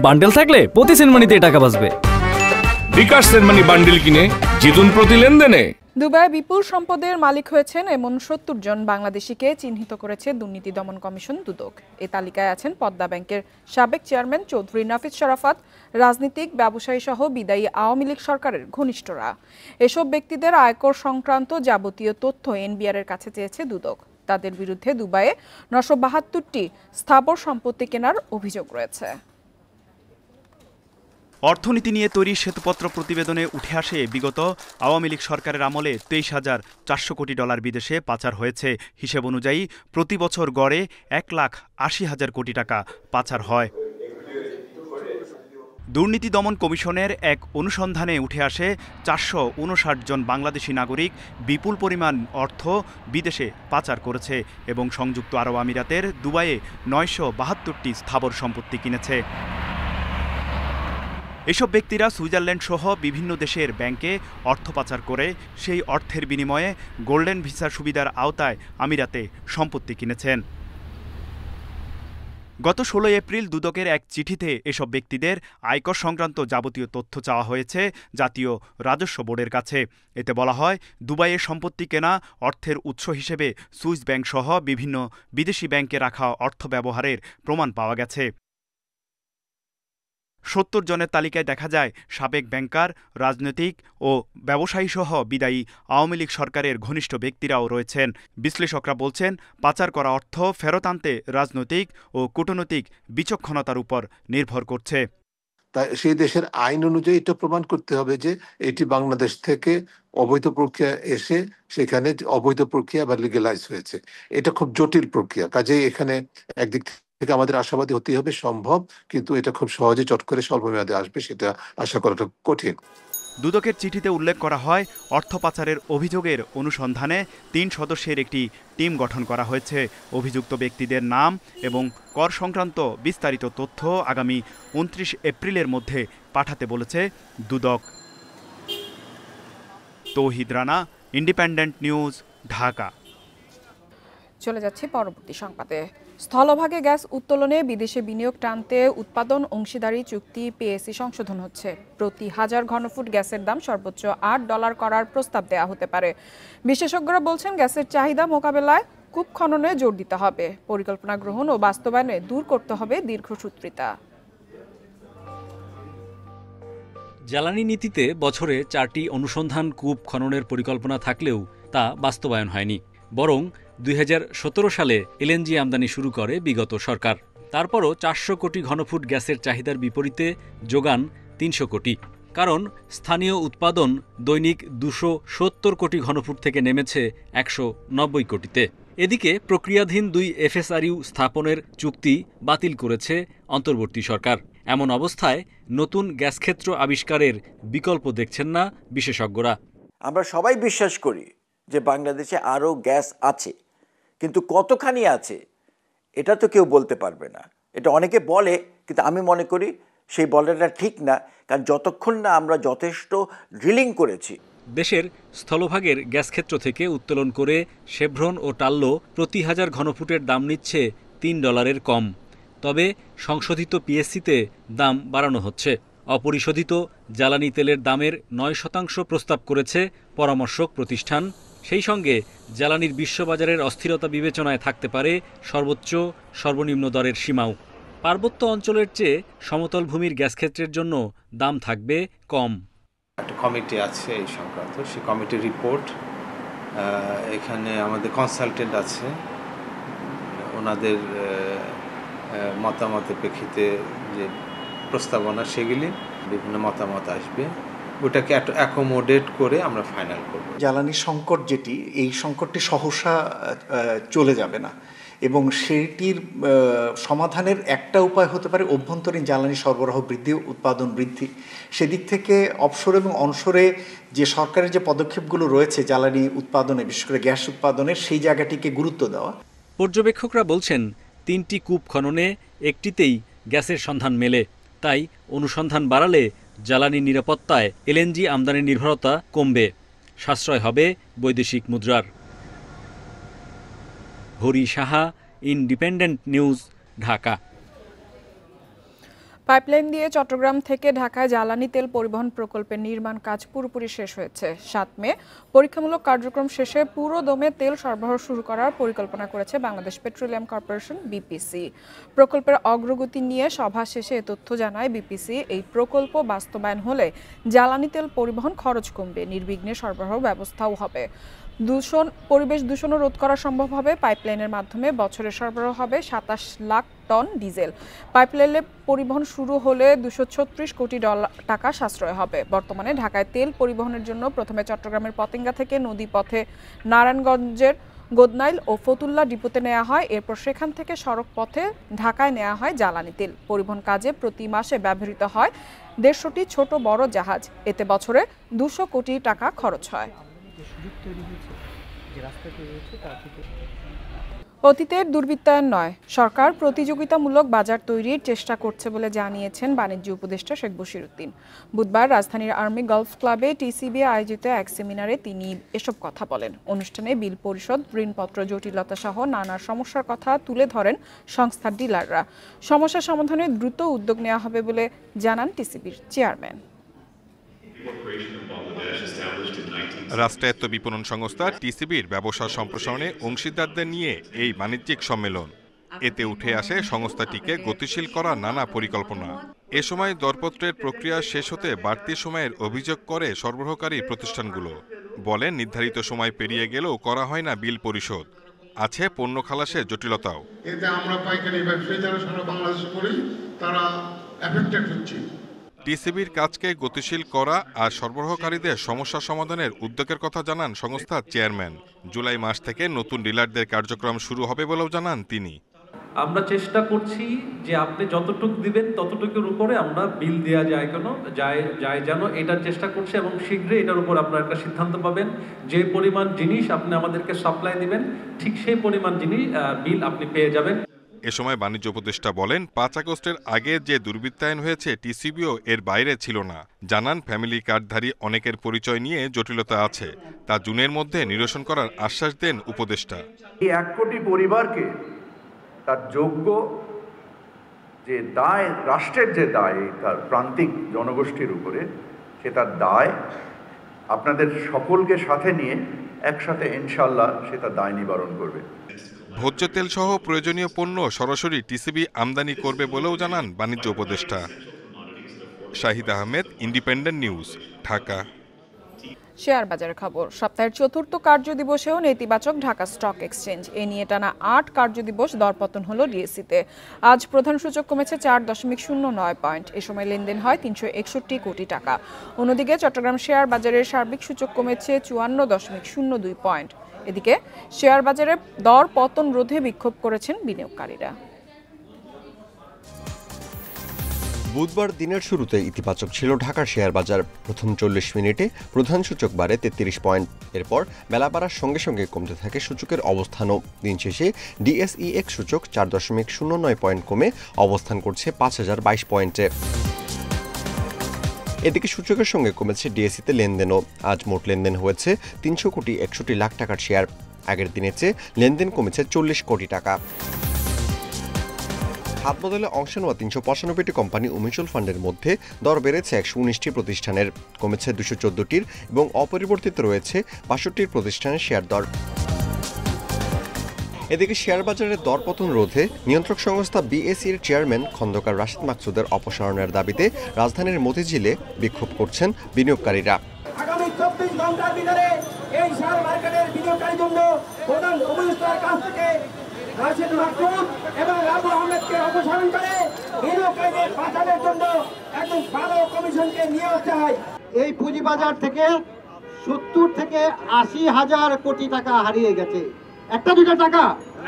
Bundle থাকলে প্রতি সেনমানিতে টাকা বাঁচবে। বিকাশ সেনমানি বান্ডেল কিনে জিতুন প্রতি লেনদেনে। দুবাইয়ে বিপুল সম্পদের মালিক হয়েছেন এমন ৭০ জন বাংলাদেশিকে চিহ্নিত করেছে দুর্নীতি দমন কমিশন দুদক। এই তালিকায় আছেন পদ্মা ব্যাংকের সাবেক চেয়ারম্যান চৌধুরী নাফিস শরাফত, রাজনীতিক, ব্যবসায়ী সহ বিদায়ী আওয়ামী লীগ সরকারের ঘনিষ্ঠরা। এসব ব্যক্তিদের আয়কর সংক্রান্ত যাবতীয় তথ্য এনবিআরের কাছে চেয়েছে দুদক। তাদের বিরুদ্ধে দুবাইয়ে ৯৭২টি স্থাবর সম্পত্তি কেনার অভিযোগ রয়েছে। অর্থনীতি নিয়ে তৈরি শ্বেতপত্র প্রতিবেদনে উঠে আসে বিগত আওয়ামী লীগ সরকারের আমলে ২৩,৪০০ কোটি ডলার বিদেশে পাচার হয়েছে। হিসেব অনুযায়ী প্রতি বছর গড়ে ১,৮০,০০০ কোটি টাকা পাচার হয়। দুর্নীতি দমন কমিশনের এক অনুসন্ধানে উঠে আসে ৪৫৯ জন বাংলাদেশি নাগরিক বিপুল পরিমাণ অর্থ বিদেশে পাচার করেছে এবং সংযুক্ত আরব আমিরাতের দুবাইয়ে ৯৭২টি স্থাবর সম্পত্তি কিনেছে। এসব ব্যক্তিরা সুইজারল্যান্ড সহ বিভিন্ন দেশের ব্যাংকে অর্থ পাচার করে সেই অর্থের বিনিময়ে গোল্ডেন ভিসা সুবিধার আওতায় আমিরাতে সম্পত্তি কিনেছেন। গত ১৬ এপ্রিল দুদকের এক চিঠিতে এসব ব্যক্তিদের আয়কর সংক্রান্ত যাবতীয় তথ্য চাওয়া হয়েছে জাতীয় রাজস্ব বোর্ডের কাছে। এতে বলা হয়, দুবাইয়ে সম্পত্তি কেনা অর্থের উৎস হিসেবে সুইস ব্যাংক সহ বিভিন্ন বিদেশি ব্যাংকে রাখা অর্থ ব্যবহারের প্রমাণ পাওয়া গেছে। ৭০ জনের তালিকায় দেখা যায় সাবেক ব্যাংকার, রাজনৈতিক ও ব্যবসায়ীসহ বিদায়ী আওয়ামী লীগ সরকারের ঘনিষ্ঠ ব্যক্তিরাও রয়েছেন। বিশ্লেষকরা বলছেন, পাচার করা অর্থ ফেরত আনতে রাজনৈতিক ও কূটনৈতিক বিচক্ষণতার উপর নির্ভর করছে। তাই সেই দেশের আইন অনুযায়ী এটা প্রমাণ করতে হবে যে এটি বাংলাদেশ থেকে অবৈধ প্রক্রিয়া এসে সেখানে অবৈধ প্রক্রিয়া বা লিগ্যালাইজ হয়েছে। এটা খুব জটিল প্রক্রিয়া, কাজেই এখানে একদিক থেকে আমাদের আশাবাদী হতেই হবে, সম্ভব, কিন্তু এটা খুব সহজে চট করে স্বল্প মেয়াদে আসবে সেটা আশা করাটা কঠিন। দুদকের চিঠিতে উল্লেখ করা হয়, অর্থ পাচারের অভিযোগের অনুসন্ধানে ৩ সদস্যের একটি টিম গঠন করা হয়েছে। অভিযুক্ত ব্যক্তিদের নাম এবং কর সংক্রান্ত বিস্তারিত তথ্য আগামী ২৯ এপ্রিলের মধ্যে পাঠাতে বলেছে দুদক। তৌহিদ রানা, ইন্ডিপেন্ডেন্ট নিউজ, ঢাকা। চলে যাচ্ছে পরবর্তী সংবাদে। স্থলভাগে গ্যাস উত্তোলনে বিদেশে বিনিয়োগ টানতে উৎপাদন অংশীদারি চুক্তি পিএসসি সংশোধন হচ্ছে। প্রতি ১,০০০ ঘনফুট গ্যাসের দাম সর্বোচ্চ $৮ করার প্রস্তাব দেওয়া হতে পারে। বিশেষজ্ঞরা বলছেন, গ্যাসের চাহিদা মোকাবেলায় কূপ খননে জোর দিতে হবে। পরিকল্পনা গ্রহণ ও বাস্তবায়নে দূর করতে হবে দীর্ঘসূত্রিতা। জ্বালানি নীতিতে বছরে ৪টি অনুসন্ধান কূপ খননের পরিকল্পনা থাকলেও তা বাস্তবায়ন হয়নি। বরং ২০১৭ সালে এলএনজি আমদানি শুরু করে বিগত সরকার। তারপরও ৪০০ কোটি ঘনফুট গ্যাসের চাহিদার বিপরীতে যোগান ৩০০ কোটি। কারণ স্থানীয় উৎপাদন দৈনিক ২৭০ কোটি ঘনফুট থেকে নেমেছে ১৯০ কোটিতে। এদিকে প্রক্রিয়াধীন ২ এফএসআরইউ স্থাপনের চুক্তি বাতিল করেছে অন্তর্বর্তী সরকার। এমন অবস্থায় নতুন গ্যাসক্ষেত্র আবিষ্কারের বিকল্প দেখছেন না বিশেষজ্ঞরা। আমরা সবাই বিশ্বাস করি যে বাংলাদেশে আরও গ্যাস আছে, কিন্তু কতখানি আছে এটা তো কেউ বলতে পারবে না। এটা অনেকে বলে, কিন্তু আমি মনে করি সেই বলাটা ঠিক না, কারণ যতক্ষণ না আমরা যথেষ্ট ড্রিলিং করেছি। দেশের স্থলভাগের গ্যাসক্ষেত্র থেকে উত্তোলন করে শেভরন ও টাল্লো প্রতি ১,০০০ ঘনফুটের দাম নিচ্ছে $৩ কম। তবে সংশোধিত পিএসসিতে দাম বাড়ানো হচ্ছে। অপরিশোধিত জ্বালানি তেলের দামের ৯% প্রস্তাব করেছে পরামর্শক প্রতিষ্ঠান। সেই সঙ্গে জ্বালানির বিশ্ববাজারের অস্থিরতা বিবেচনায় থাকতে পারে সর্বোচ্চ সর্বনিম্ন দরের সীমাও। পার্বত্য অঞ্চলের চেয়ে সমতল ভূমির গ্যাসক্ষেত্রের জন্য দাম থাকবে কম। একটা কমিটি আছে এই সংক্রান্ত, সেই কমিটির রিপোর্ট, এখানে আমাদের কনসালটেন্ট আছে, ওনাদের মতামতের প্রেক্ষিতে যে প্রস্তাবনা সেগুলি বিভিন্ন মতামত আসবে, ওটাকে অ্যাকোমোডেট করে আমরা ফাইনাল করব। জ্বালানি সংকট যেটি, এই সংকটটি সহসা চলে যাবে না এবং সেটির সমাধানের একটা উপায় হতে পারে অভ্যন্তরীণ জ্বালানি সরবরাহ বৃদ্ধি, উৎপাদন বৃদ্ধি। সেদিক থেকে অবসর এবং অনসরে যে সরকারের যে পদক্ষেপগুলো রয়েছে জ্বালানি উৎপাদনে, বিশেষ করে গ্যাস উৎপাদনের, সেই জায়গাটিকে গুরুত্ব দেওয়া। পর্যবেক্ষকরা বলছেন, ৩টি কূপ খননে একটিতেই গ্যাসের সন্ধান মেলে। তাই অনুসন্ধান বাড়ালে জ্বালানি নিরাপত্তায় এলএনজি আমদানির নির্ভরতা কমবে, সাশ্রয় হবে বৈদেশিক মুদ্রার। Hari Saha, independent news, Dhaka. Pipeline দিয়ে চট্টগ্রাম থেকে ঢাকায় জ্বালানি তেল পরিবহন প্রকল্পের নির্মাণ কাজ পুরোপুরি শেষ হয়েছে। 7 মে পরীক্ষামূলক কার্যক্রম শেষে পুরো দমে তেল সরবরাহ শুরু করার পরিকল্পনা করেছে বাংলাদেশ পেট্রোলিয়াম কর্পোরেশন বিপিসি। প্রকল্পের অগ্রগতি নিয়ে সভা শেষে এ তথ্য জানায় বিপিসি। এই প্রকল্প বাস্তবায়ন হলে জ্বালানি তেল পরিবহন খরচ কমবে, নির্বিঘ্নে সরবরাহ ব্যবস্থাও হবে। পরিবেশ দূষণও রোধ করা সম্ভব হবে। পাইপলাইনের মাধ্যমে বছরে সরবরাহ হবে 27 লাখ টন ডিজেল। পাইপলাইনে পরিবহন শুরু হলে 236 কোটি টাকা সাশ্রয় হবে। বর্তমানে ঢাকায় তেল পরিবহনের জন্য প্রথমে চট্টগ্রামের পতেঙ্গা থেকে নদী পথে নারায়ণগঞ্জের গোদনাইল ও ফতুল্লা ডিপোতে নেওয়া হয়, এরপর সেখান থেকে সড়ক পথে ঢাকায় নেওয়া হয় জ্বালানি তেল। পরিবহন কাজে প্রতি মাসে ব্যবহৃত হয় 150টি ছোট বড় জাহাজ। এতে বছরে 200 কোটি টাকা খরচ হয়। অতীতের দুর্বৃত্তায়ন নয়, সরকার প্রতিযোগিতামূলক বাজার তৈরির চেষ্টা করছে বলে জানিয়েছেন বাণিজ্য উপদেষ্টা শেখ বশিরউদ্দিন। বুধবার রাজধানীর আর্মি গলফ ক্লাবে টিসিবি আয়োজিত এক সেমিনারে তিনি এসব কথা বলেন। অনুষ্ঠানে বিল পরিশোধ, ঋণপত্র জটিলতা সহ নানা সমস্যার কথা তুলে ধরেন সংস্থার ডিলাররা। সমস্যা সমাধানে দ্রুত উদ্যোগ নেওয়া হবে বলে জানান টিসিবির চেয়ারম্যান। রাষ্ট্রায়ত্ত বিপণন সংস্থা টিসিবির ব্যবসা সম্প্রসারণে অংশীদারদের নিয়ে এই বাণিজ্যিক সম্মেলন। এতে উঠে আসে সংস্থাটিকে গতিশীল করা নানা পরিকল্পনা। এ সময় দরপত্রের প্রক্রিয়া শেষ হতে বাড়তি সময়ের অভিযোগ করে সরবরাহকারী প্রতিষ্ঠানগুলো। বলেন, নির্ধারিত সময় পেরিয়ে গেলেও করা হয় না বিল পরিশোধ। আছে পণ্য খালাসের জটিলতাও। এতে আমরা পাইকারি ব্যবসায়ী যারা সারা বাংলাদেশে করি তারা এফেক্টেড হচ্ছে। টিসিবির কাজকে গতিশীল করা আর সরবরাহকারীদের সমস্যা সমাধানের উদ্যোগের কথা জানান সংস্থার চেয়ারম্যান। জুলাই মাস থেকে নতুন ডিলারদের কার্যক্রম শুরু হবে বলেও জানান তিনি। আমরা চেষ্টা করছি যে আপনি যতটুকু দিবেন ততটুকুর উপরে আমরা বিল দেওয়া যায় যেন এটার চেষ্টা করছি, এবং শীঘ্রই এটার উপর আপনারা একটা সিদ্ধান্ত পাবেন। যে পরিমাণ জিনিস আপনি আমাদেরকে সাপ্লাই দিবেন ঠিক সেই পরিমাণ জিনিস বিল আপনি পেয়ে যাবেন। এ সময় বাণিজ্য উপদেষ্টা বলেন, 5 আগস্টের আগে যে দুর্বৃত্তায়ন হয়েছে টিসিবিও এর বাইরে ছিল না। জানান, ফ্যামিলি কার্ডধারী অনেকের পরিচয় নিয়ে জটিলতা আছে, তা জুনের মধ্যে নিরসন করার আশ্বাস দেন উপদেষ্টা। এই 1 কোটি পরিবারকে তার যোগ্য যে দায়, রাষ্ট্রের যে দায় তার প্রান্তিক জনগোষ্ঠীর উপরে, সে তার দায় আপনাদের সকলকে সাথে নিয়ে একসাথে ইনশাল্লাহ সে তার দায় নিবারণ করবে। ভোজ্য তেল সহ প্রয়োজনীয় পণ্য সরাসরি টিসিবি আমদানি করবে বলেও জানান বাণিজ্য উপদেষ্টা। Shahid Ahmed, independent news, Dhaka. Share বাজারের খবর। সপ্তাহের চতুর্থ কার্যদিবসেও নেতিবাচক ঢাকা স্টক এক্সচেঞ্জ। এ নিয়ে টানা 8 কার্যদিবস দরপতন হলো ডিএসইতে। আজ প্রধান সূচক কমেছে 4.09 পয়েন্ট। এ সময় লেনদেন হয় 361 কোটি টাকা। অন্যদিকে চট্টগ্রাম শেয়ার বাজারের সার্বিক সূচক কমেছে 54.02 পয়েন্ট। এদিকে শেয়ার বাজারে দর পতন রোধে বিক্ষোভ করেছেন বিনিয়োগকারীরা। বুধবার দিনের শুরুতে ইতিবাচক ছিল ঢাকার শেয়ার বাজার। প্রথম 40 মিনিটে প্রধান সূচক বাড়ে 33 পয়েন্ট। এরপর বেলা বাড়ার সঙ্গে সঙ্গে কমতে থাকে সূচকের অবস্থানও। দিন শেষে ডিএসইএক্স সূচক 4.09 পয়েন্ট কমে অবস্থান করছে 5022 পয়েন্টে। এদিকে সূচকের সঙ্গে কমেছে ডিএসইতে লেনদেনও। আজ মোট লেনদেন হয়েছে 300.61 লাখ টাকার শেয়ার। আগের দিনের চেয়ে লেনদেন কমেছে 40 কোটি টাকা। হাত বদলে অংশ নেওয়া 395টি কোম্পানি ও মিউচুয়াল ফান্ডের মধ্যে দর বেড়েছে 119টি প্রতিষ্ঠানের, কমেছে 214টির এবং অপরিবর্তিত রয়েছে 62টির প্রতিষ্ঠানের শেয়ার দর। এদিকে শেয়ার বাজারের দরপতন রোধে নিয়ন্ত্রক সংস্থা বিএসইর চেয়ারম্যান খন্দকার রাশিদ মাকসুদের অপসারণের দাবিতে রাজধানীর মতিঝিলে বিক্ষোভ করছেন বিনিয়োগকারীরা। আগামী 24 ঘন্টার ভিতরে এই শেয়ার মার্কেটের বিনিয়োগকারীর জন্য প্রধান উপদেষ্টার কাছ থেকে রাশিদ মাকসুদ এবং আবু আহমেদকে অপসারণ করে বিনিয়োগকারীদের বাঁচানোর জন্য একজন ভালো কমিশনকে নিয়ে আসতে হয়। এই পুঁজিবাজার থেকে 70 থেকে 80 হাজার কোটি টাকা হারিয়ে গেছে। একটা দুটা টাকা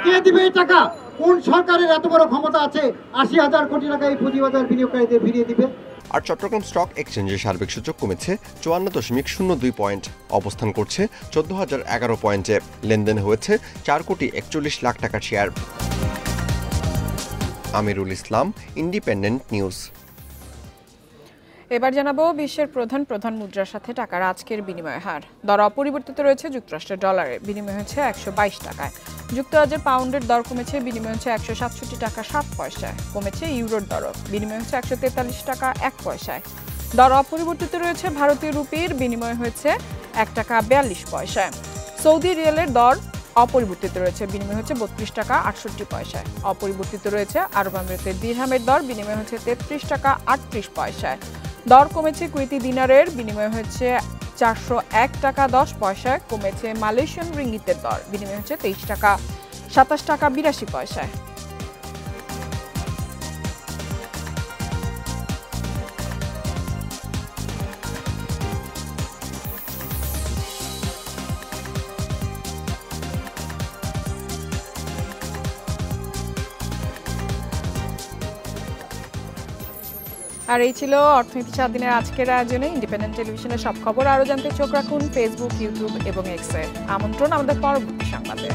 কে দিবে? এই টাকা কোন সরকারের এত বড় ক্ষমতা আছে 80,000 কোটি টাকা এই পুঁজিবাজার বিনিয়োগকারীদের ফিরিয়ে দিবে? আর চট্টগ্রাম স্টক এক্সচেঞ্জের সার্বিক সূচক কমেছে 54.02 পয়েন্ট, অবস্থান করছে 14,011 পয়েন্টে। লেনদেন হয়েছে 4.41 লাখ টাকার share. Amirul Islam, independent news. এবার জানাবো বিশ্বের প্রধান মুদ্রার সাথে টাকার আজকের বিনিময় হার। দর অপরিবর্তিত রয়েছে যুক্তরাষ্ট্রের ডলারে, বিনিময় হচ্ছে 122 টাকায়। যুক্তরাজ্যের পাউন্ডের দর কমেছে, বিনিময় হচ্ছে 167 টাকা 7 পয়সায়। কমেছে ইউরোর দরও, বিনিময় হচ্ছে 143 টাকা 1 পয়সায়। দর অপরিবর্তিত রয়েছে ভারতীয় রুপির, বিনিময় হয়েছে 1 টাকা 42 পয়সায়। সৌদি রিয়ালের দর অপরিবর্তিত রয়েছে, বিনিময় হচ্ছে 32 টাকা 68 পয়সায়। অপরিবর্তিত রয়েছে আরব আমিরাতের দিরহামের দর, বিনিময় হচ্ছে 33 টাকা 38 পয়সায়। দর কমেছে কুয়েতি দিনারের, বিনিময় হচ্ছে 401 টাকা 10 পয়সায়। কমেছে মালয়েশিয়ান রিঙ্গিতের দর, বিনিময় হচ্ছে 23 টাকা 27 টাকা 82 পয়সায়। আর এই ছিল অর্থনীতি 7 দিনের আজকের আয়োজনে। ইন্ডিপেন্ডেন্ট টেলিভিশনের সব খবর আরও জানতে চোখ রাখুন ফেসবুক, ইউটিউব এবং এক্সে। আমন্ত্রণ আমাদের পরবর্তী সংবাদে।